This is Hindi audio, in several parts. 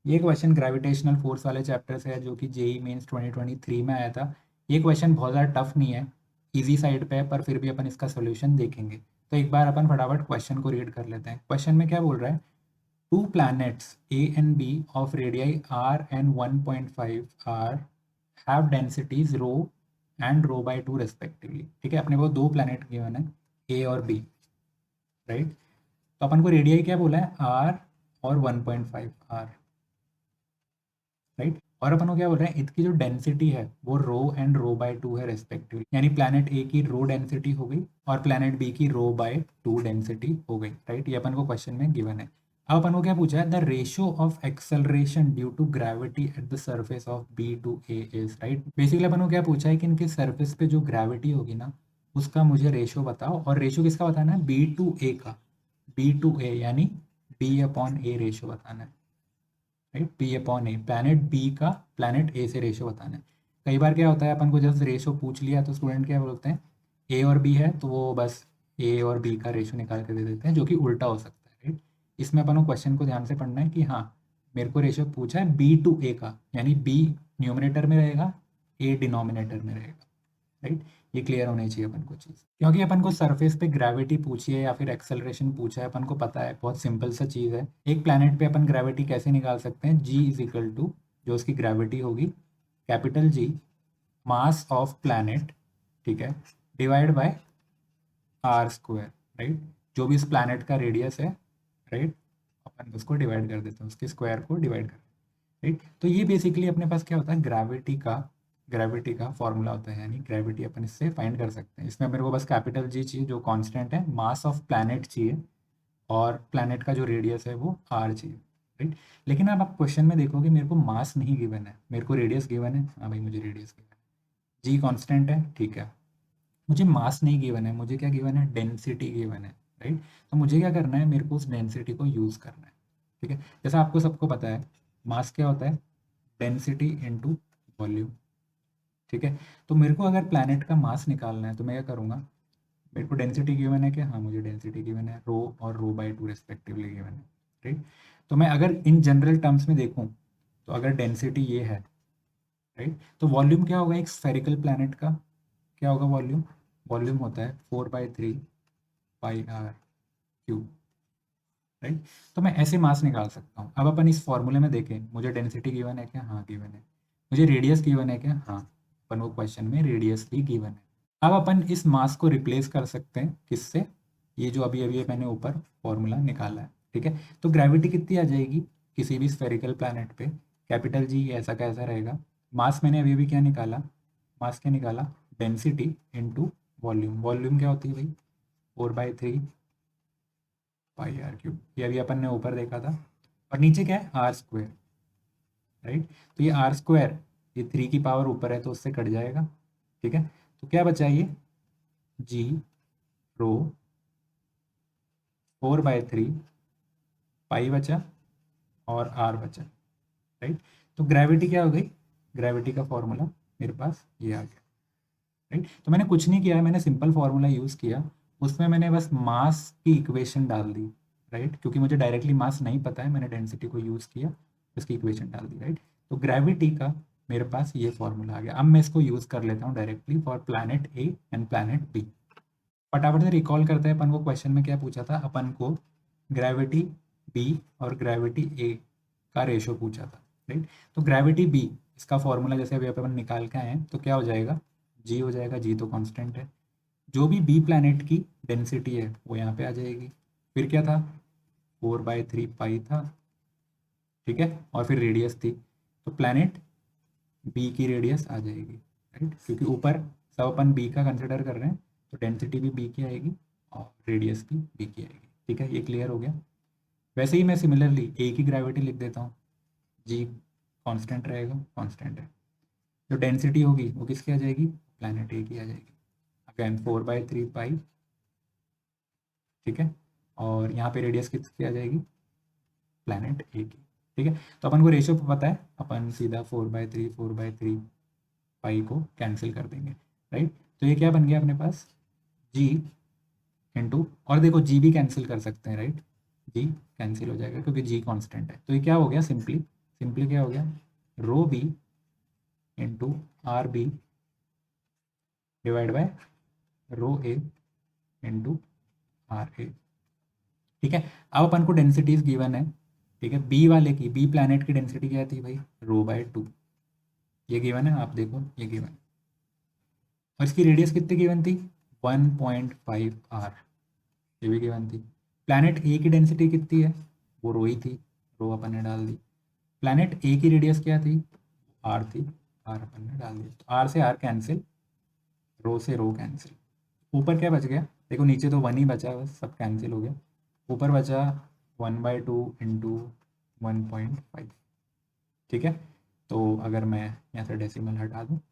ये क्वेश्चन ग्रेविटेशनल फोर्स वाले चैप्टर से है जो कि जेई मेंस 2023 में आया था। ये क्वेश्चन बहुत ज़्यादा टफ नहीं है, इजी साइड पे है, पर फिर भी अपन इसका सोल्यूशन देखेंगे। तो एक बार अपन फटाफट क्वेश्चन को रीड कर लेते हैं। क्वेश्चन में क्या बोल रहा है, two planets A and B of radii R and 1.5 R have densities rho and rho by two respectively. ठीक है, अपने को दो प्लैनेट गिवन है ए और बी, राइट। तो अपन को रेडियाई क्या बोला है, आर और 1.5 आर, राइट। और अपन को क्या बोल रहे हैं, इसकी जो डेंसिटी है वो rho and rho by two है रेस्पेक्टिवली, यानी प्लैनेट ए की रो डेंसिटी हो गई और प्लैनेट बी की रो बाय टू डेंसिटी हो गई, राइट। ये अपन को क्वेश्चन में गिवन है। अब अपन को क्या पूछा है, the ratio of acceleration due to gravity at the surface of B to A is, right. Basically अपन को क्या पूछा है कि इनके सर्फेस पे जो ग्रेविटी होगी ना उसका मुझे रेशियो बताओ, और रेशियो किसका बताना है, बी टू ए का, बी टू ए यानी बी अपॉन ए रेशियो बताना है, राइट। बी अपॉन ए, प्लैनेट बी का प्लैनेट ए से रेशो बताना है। कई बार क्या होता है, अपन को जब रेशो पूछ लिया तो स्टूडेंट क्या बोलते हैं, ए और बी है तो वो बस ए और बी का रेशो निकाल के दे देते हैं, जो कि उल्टा हो सकता है, राइट। इसमें अपन को क्वेश्चन को ध्यान से पढ़ना है कि हाँ, मेरे को रेशो पूछा है बी टू ए का, यानी बी न्यूमरेटर में रहेगा, ए डिनोमिनेटर में रहेगा, राइट। ये क्लियर होनी चाहिए अपन को चीज़, क्योंकि अपन को सरफेस पे ग्रेविटी पूछी है या फिर एक्सेलरेशन पूछा है, अपन को पता है बहुत सिंपल सा चीज़ है। एक प्लैनेट पे अपन ग्रेविटी कैसे निकाल सकते हैं, जी इज इक्वल टू जो उसकी ग्रेविटी होगी capital G mass of planet, ठीक है, divide by R square, right. जो भी इस प्लैनेट का रेडियस है, राइट, अपन उसको डिवाइड कर देते हैं, उसके स्क्वायर को डिवाइड कर, राइट। तो ये बेसिकली अपने पास क्या होता है, ग्रेविटी का फॉर्मूला होता है, यानी ग्रेविटी अपन इससे फाइंड कर सकते हैं। इसमें मेरे को बस कैपिटल जी चाहिए जो कांस्टेंट है, मास ऑफ प्लैनेट चाहिए, और प्लैनेट का जो रेडियस है वो आर चाहिए, राइट। लेकिन अब आप क्वेश्चन में देखोगे मेरे को मास नहीं गिवन है, मेरे को रेडियस गिवन है। हाँ भाई, मुझे रेडियस गिवन है, जी कांस्टेंट है, ठीक है। मुझे मास नहीं गिवन है, मुझे क्या गिवन है, डेंसिटी गिवन है, राइट। तो मुझे क्या करना है, मेरे को उस डेंसिटी को यूज़ करना है, ठीक है। जैसा आपको सबको पता है मास क्या होता है, डेंसिटी इनटू वॉल्यूम, ठीक है। तो मेरे को अगर प्लैनेट का मास निकालना है तो मैं क्या करूँगा, मेरे को डेंसिटी गिवन है, क्या, हाँ मुझे डेंसिटी गिवन है, रो और रो बाई टू रेस्पेक्टिवली गिवन है, राइट। तो मैं अगर इन जनरल टर्म्स में देखूँ तो अगर डेंसिटी ये है, राइट, तो वॉल्यूम क्या होगा, एक स्फेरिकल प्लैनेट का क्या होगा वॉल्यूम, वॉल्यूम होता है 4/3 पाई आर क्यूब, राइट। तो मैं ऐसे मास निकाल सकता हूँ। अब अपन इस फॉर्मूले में देखें, मुझे डेंसिटी गिवन है क्या, हाँ गिवन है। मुझे रेडियस गिवन है क्या, हाँ, अपन वो क्वेश्चन में रेडियस भी गिवन है। अब अपन इस मास को रिप्लेस कर सकते हैं किससे, ये जो अभी अभी मैंने ऊपर फॉर्मूला निकाला है, ठीक है। तो ग्रेविटी कितनी आ जाएगी किसी भी स्फेरिकल प्लैनेट पे, कैपिटल जी ऐसा कैसा रहेगा, मास मैंने अभी अभी क्या निकाला, मास क्या निकाला, डेंसिटी इनटू वॉल्यूम। वॉल्यूम क्या होती है भाई, 4/3 पाई आर क्यूब, ये अभी अपन ने ऊपर देखा था। और नीचे क्या है, आर स्क्वायर, राइट। तो ये आर स्क्वायर, ये 3 की पावर ऊपर है तो उससे कट जाएगा, ठीक है। तो क्या बचा ये, जी रो 4/3 पाई बचा और आर बचा, राइट। तो ग्रेविटी क्या हो गई, ग्रेविटी का फॉर्मूला मेरे पास ये आ गया, राइट। तो मैंने कुछ नहीं किया है, मैंने सिंपल फार्मूला यूज़ किया, उसमें मैंने बस मास की इक्वेशन डाल दी, राइट, क्योंकि मुझे डायरेक्टली मास नहीं पता है, मैंने डेंसिटी को यूज़ किया, उसकी इक्वेशन डाल दी, राइट। तो ग्रेविटी का मेरे पास ये फॉर्मूला आ गया। अब मैं इसको यूज़ कर लेता हूँ directly for planet A and planet B. फटाफट से रिकॉल करते हैं, अपन को क्वेश्चन में क्या पूछा था, अपन को ग्रेविटी बी और ग्रेविटी ए का रेशो पूछा था, राइट। तो ग्रेविटी बी, इसका फॉर्मूला जैसे अभी अपन निकाल के आए हैं, तो क्या हो जाएगा, जी हो जाएगा, जी तो कांस्टेंट है। जो भी बी प्लैनेट की डेंसिटी है वो यहाँ पे आ जाएगी, फिर क्या था, 4/3 पाई था, ठीक है, और फिर रेडियस थी, तो प्लैनेट बी की रेडियस आ जाएगी, राइट, क्योंकि ऊपर सब अपन बी का कंसिडर कर रहे हैं, तो डेंसिटी भी बी की आएगी और रेडियस भी बी की आएगी, ठीक है। ये क्लियर हो गया। वैसे ही मैं सिमिलरली ए की ग्रेविटी लिख देता हूँ, जी कांस्टेंट रहेगा, कांस्टेंट है। जो डेंसिटी होगी वो किसकी आ जाएगी, प्लैनेट ए की आ जाएगी, अगेन 4/3 पाई, ठीक है। और यहाँ पे रेडियस किसकी आ जाएगी, प्लैनेट ए की, ठीक है। तो अपन को रेशियो पता है, अपन सीधा 4/3 पाई को कैंसिल कर देंगे, राइट। तो ये क्या बन गया अपने पास, जी इंटू, और देखो जी भी कैंसिल कर सकते हैं, राइट, जी कैंसिल हो जाएगा क्योंकि जी कांस्टेंट है। तो ये क्या हो गया, सिंपली सिंपली क्या हो गया, rho B into R B divide by rho A into R A. ठीक है, अब अपन को डेंसिटीज गिवन है। ठीक है, बी वाले की, बी प्लैनेट की डेंसिटी क्या थी भाई, रो बाय 2, ये गिवन है, आप देखो ये गिवन है। और इसकी रेडियस कितनी गिवन थी, 1.5 आर, ये भी गिवन थी। प्लैनेट ए की डेंसिटी कितनी है, वो रो ही थी, रो अपन ने डाल दी। प्लैनेट ए की रेडियस क्या थी, आर थी, आर अपन ने डाल दी। तो आर से आर कैंसिल, रो से रो कैंसिल, ऊपर क्या बच गया, देखो नीचे तो 1 ही बचा, बस सब कैंसिल हो गया। ऊपर बचा 1/2 इंटू 1.5। ठीक है, तो अगर मैं यहाँ से डेसिमल हटा दूँ तो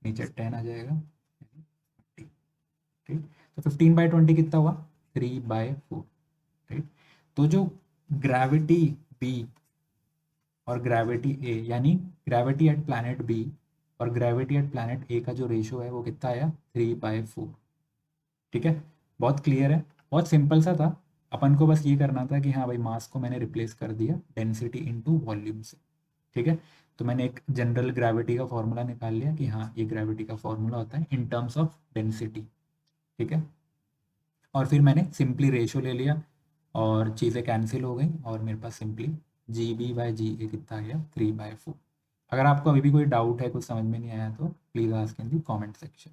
नीचे 10 आ जाएगा, 50। ठीक, तो 15/20 कितना हुआ, 3/4। राइट, तो जो ग्रेविटी बी और ग्रेविटी ए, यानी ग्रेविटी एट प्लैनेट बी और ग्रेविटी एट प्लैनेट ए का जो रेशियो है वो कितना आया, 3/4। ठीक है, बहुत क्लियर है, बहुत सिंपल सा था। अपन को बस ये करना था कि हाँ भाई, मास को मैंने रिप्लेस कर दिया डेंसिटी इनटू वॉल्यूम से। ठीक है, तो मैंने एक जनरल ग्रेविटी का फॉर्मूला निकाल लिया कि हाँ ये ग्रेविटी का फॉर्मूला होता है इन टर्म्स ऑफ डेंसिटी। ठीक है, और फिर मैंने सिंपली रेशियो ले लिया और चीज़ें कैंसिल हो गई और मेरे पास सिंपली जी बी बाई जी ए कितना आ गया, 3/4। अगर आपको अभी भी कोई डाउट है, कुछ समझ में नहीं आया तो please ask in the comment section.